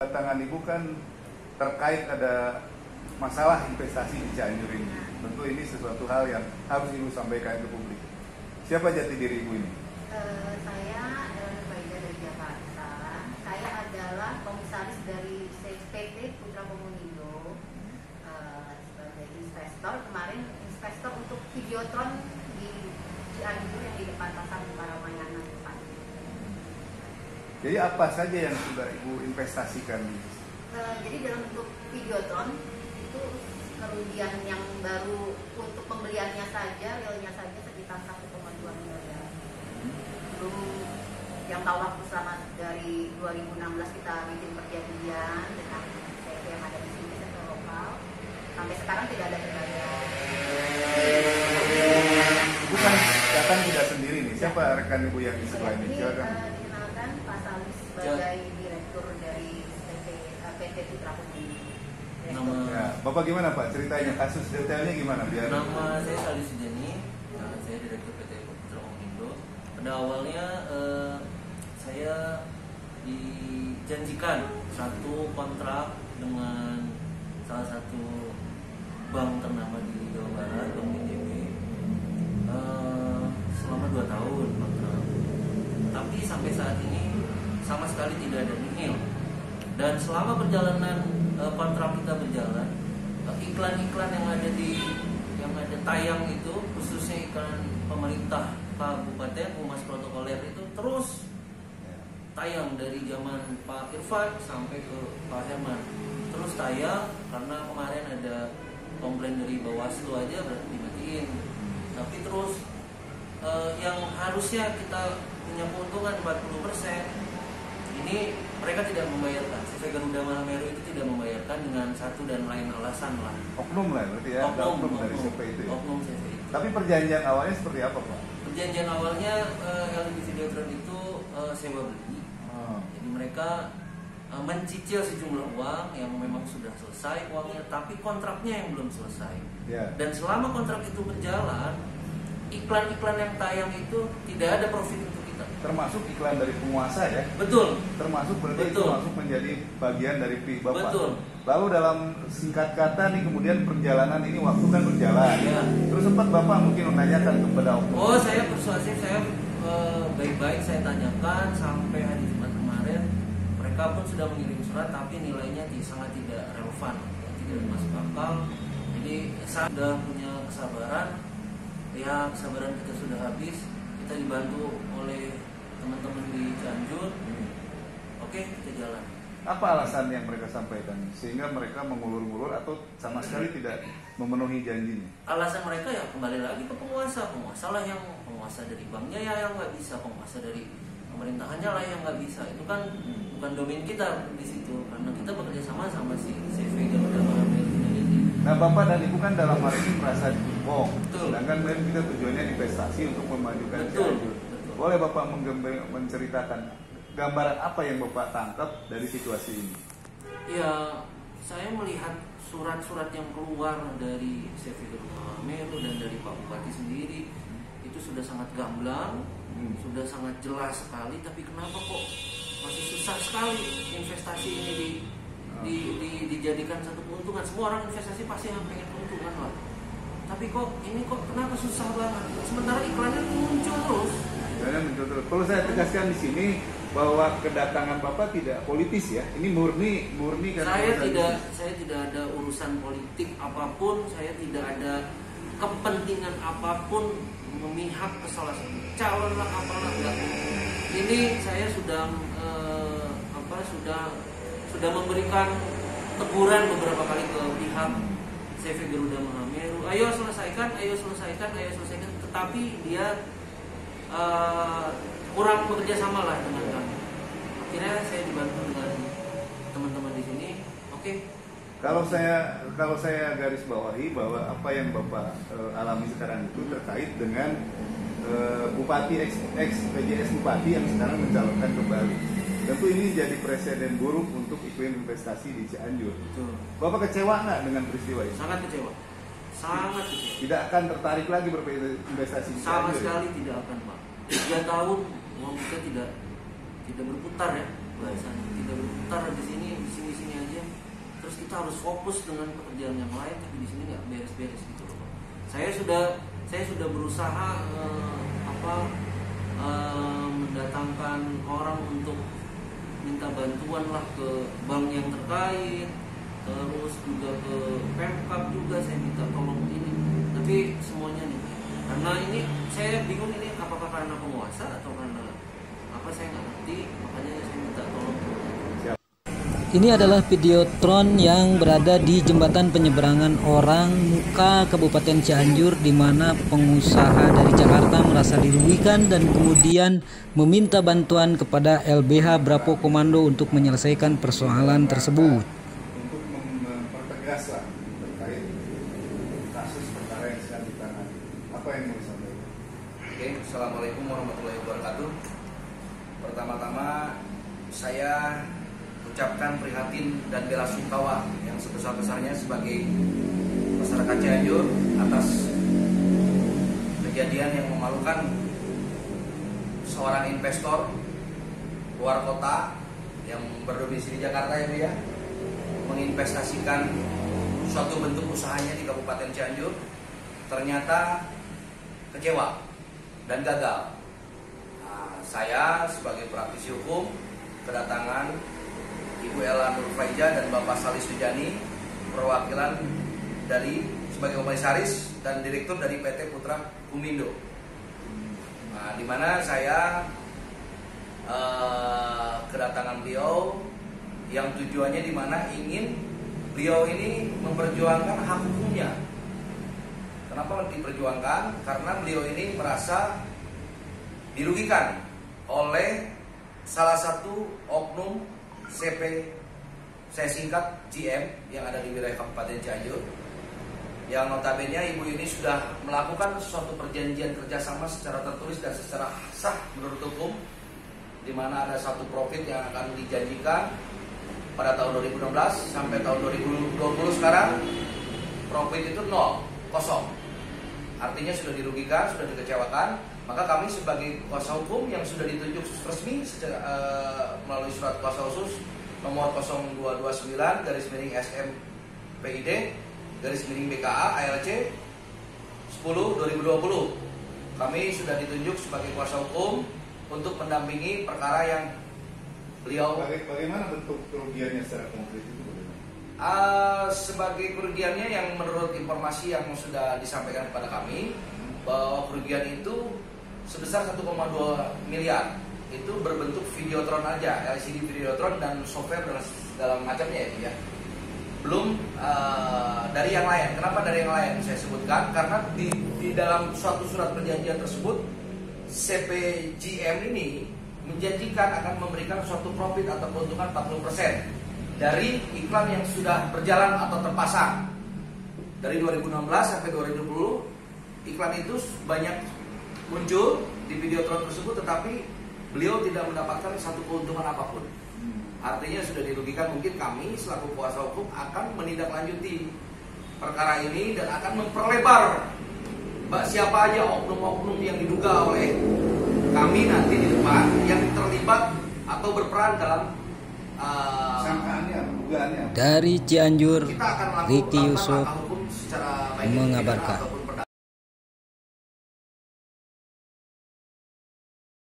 kedatangan Ibu kan terkait ada masalah investasi di Cianjur ini. Tentu ini sesuatu hal yang harus Ibu sampaikan ke publik. Siapa jati diri Ibu ini? Saya Ellen Baida dari Jakarta. Saya adalah komisaris dari PT Putra Komunindo sebagai investor. Kemarin investor untuk Videotron di Cianjur yang di depan pasar Paramayana depan. Jadi apa saja yang sudah Ibu investasikan? Jadi dalam bentuk Videotron itu kerugian yang baru untuk pembeliannya saja, realnya saja sekitar 1,2 miliar. Belum yang tahu waktu selama dari 2016 kita bikin perjanjian dengan PT yang ada di sini sektor lokal. Sampai sekarang tidak ada terbayar. Ibu kan datang tidak sendiri nih. Siapa rekan Ibu yang di sebelah ini? Silakan. Dikenalkan Pak Salis sebagai direktur dari PT Putra Komunindo. Ya, Bapak gimana Pak? Ceritanya kasus detailnya gimana biar? Nama saya Salis Sujani, saya direktur PT Putra Komunindo. Pada awalnya saya dijanjikan satu kontrak dengan salah satu bank ternama di Jawa Barat, Bank BJB, selama 2 tahun kontrak. Tapi sampai saat ini sama sekali tidak ada nihil. Dan selama perjalanan kontrak kita berjalan, iklan-iklan yang ada tayang itu, khususnya iklan pemerintah Kabupaten Humas Protokoler itu terus tayang dari zaman Pak Irfan sampai ke Pak Herman. Terus tayang karena kemarin ada komplain dari Bawaslu aja berarti dimatiin. Tapi terus yang harusnya kita punya keuntungan 40%, ini mereka tidak membayarkan. CV Garuda Mahameru itu tidak membayarkan dengan satu dan lain alasan lah. Oknum lah berarti ya, oknum dari CV itu ya. Oknum CV itu. Tapi perjanjian awalnya seperti apa Pak? Perjanjian awalnya yang di Videotron itu sewa beli. Jadi mereka mencicil sejumlah uang yang memang sudah selesai uangnya, tapi kontraknya yang belum selesai. Ya. Dan selama kontrak itu berjalan, iklan-iklan yang tayang itu tidak ada profit untuk kita. Termasuk iklan dari penguasa ya? Betul. Termasuk berarti Betul. itu masuk menjadi bagian dari fee Bapak. Betul. Lalu dalam singkat kata nih kemudian perjalanan ini waktu kan berjalan. Ya. Terus sempat Bapak mungkin menanyakan kepada oknum. Oh, saya persuasif, saya baik-baik saya tanyakan sampai hari Jumat kemarin. Mereka pun sudah mengirim surat, tapi nilainya sangat tidak relevan, tidak masuk akal. Jadi saya sudah punya kesabaran. Ya, kesabaran kita sudah habis. Kita dibantu oleh teman-teman di Cianjur. Oke, kita jalan. Apa alasan yang mereka sampaikan sehingga mereka mengulur-ngulur atau sama sekali tidak memenuhi janjinya? Alasan mereka ya kembali lagi ke penguasa lah yang penguasa dari banknya ya yang nggak bisa, penguasa dari pemerintahannya lah yang nggak bisa. Itu kan bukan domain kita di situ, karena kita bekerja sama si CV Garuda Mahameru ini. Nah Bapak dan Ibu kan dalam hal ini merasa ditumpong. Betul. Sedangkan memang kita tujuannya investasi untuk memajukan Betul. Cianjur. Boleh Bapak menceritakan gambaran apa yang Bapak tangkap dari situasi ini? Ya, saya melihat surat-surat yang keluar dari CV Garuda Mahameru dan dari Pak Bupati sendiri itu sudah sangat gamblang, sudah sangat jelas sekali. Tapi kenapa kok masih susah sekali investasi ini dijadikan satu keuntungan? Semua orang investasi pasti yang pengen keuntungan lah. Tapi kok kenapa susah banget? Sementara iklannya muncul terus. Perlu saya tegaskan di sini bahwa kedatangan Bapak tidak politis ya. Ini murni karena saya tidak ada urusan politik apapun, saya tidak ada kepentingan apapun memihak ke salah satu calon lah apalah enggak. Ini saya sudah sudah memberikan teguran beberapa kali ke pihak CV Garuda Mahameru. Ayo selesaikan. Tetapi dia kurang bekerja sama lah dengan kami. Akhirnya saya dibantu dengan teman-teman di sini. Oke. Kalau saya garis bawahi bahwa apa yang Bapak alami sekarang itu terkait dengan Bupati ex PJS Bupati yang sekarang mencalonkan kembali. Tentu ini jadi presiden buruk untuk iklim investasi di Cianjur. Betul. Bapak kecewa nggak dengan peristiwa ini? Sangat kecewa. Tidak akan tertarik lagi berinvestasi di Sama Cianjur? sekali tidak akan, Pak. 3 tahun uang kita tidak berputar ya bahasanya, tidak berputar di sini kita harus fokus dengan pekerjaan yang lain, tapi di sini nggak beres-beres gitu loh Pak. Saya sudah berusaha mendatangkan orang untuk minta bantuan lah ke bank yang terkait, terus juga ke Pemkab juga saya minta tolong ini, tapi semuanya nih, karena ini saya bingung ini apakah karena penguasa atau karena apa, saya nggak ngerti, makanya saya minta tolong. Ini adalah videotron yang berada di jembatan penyeberangan orang Muka Kabupaten Cianjur, di mana pengusaha dari Jakarta merasa dirugikan dan kemudian meminta bantuan kepada LBH Bravo Komando untuk menyelesaikan persoalan tersebut. Untuk mempertegas lah terkait kasus perkara yang sedang ditangani. Apa yang mau disampaikan? Oke, Assalamualaikum warahmatullahi wabarakatuh. Pertama-tama saya ucapkan prihatin dan bela sungkawa yang sebesar-besarnya sebagai masyarakat Cianjur atas kejadian yang memalukan seorang investor luar kota yang berdomisili Jakarta ya Bu ya, menginvestasikan suatu bentuk usahanya di Kabupaten Cianjur, ternyata kecewa dan gagal. Nah, saya sebagai praktisi hukum kedatangan Ibu Ella Nurfaiza dan Bapak Salih Sujani, perwakilan dari sebagai komisaris dan direktur dari PT Putra Kumindo. Nah, di mana saya kedatangan beliau yang tujuannya di mana ingin beliau ini memperjuangkan hak hukumnya. Kenapa diperjuangkan? Karena beliau ini merasa dirugikan oleh salah satu oknum CP, saya singkat GM, yang ada di wilayah Kabupaten Cianjur, yang notabene ibu ini sudah melakukan suatu perjanjian kerjasama secara tertulis dan secara sah menurut hukum, di mana ada satu profit yang akan dijanjikan pada tahun 2016 sampai tahun 2020 sekarang profit itu nol, kosong. Artinya sudah dirugikan, sudah dikecewakan. Maka kami sebagai kuasa hukum yang sudah ditunjuk resmi melalui surat kuasa khusus nomor 0229/SM-PID/BKA ALC 10/2020, kami sudah ditunjuk sebagai kuasa hukum untuk mendampingi perkara yang beliau. Bagaimana bentuk kerugiannya secara konkret itu? Sebagai kerugiannya yang menurut informasi yang sudah disampaikan kepada kami, bahwa kerugian itu sebesar 1,2 miliar. Itu berbentuk videotron aja, LCD videotron dan software dan segala macamnya ya. Belum dari yang lain. Kenapa dari yang lain saya sebutkan? Karena di dalam suatu surat perjanjian tersebut, CPGM ini menjanjikan akan memberikan suatu profit atau keuntungan 40% dari iklan yang sudah berjalan atau terpasang. Dari 2016 sampai 2020, iklan itu banyak muncul di videotron tersebut, tetapi beliau tidak mendapatkan satu keuntungan apapun. Artinya sudah dirugikan. Mungkin kami selaku kuasa hukum akan menindaklanjuti perkara ini dan akan memperlebar siapa aja oknum-oknum yang diduga oleh kami nanti di depan yang terlibat atau berperan dalam sangkaannya, dugaannya. Dari Cianjur, kita akan Ricky melakukan Yusuf langkah hukum secara baik mengabarkan.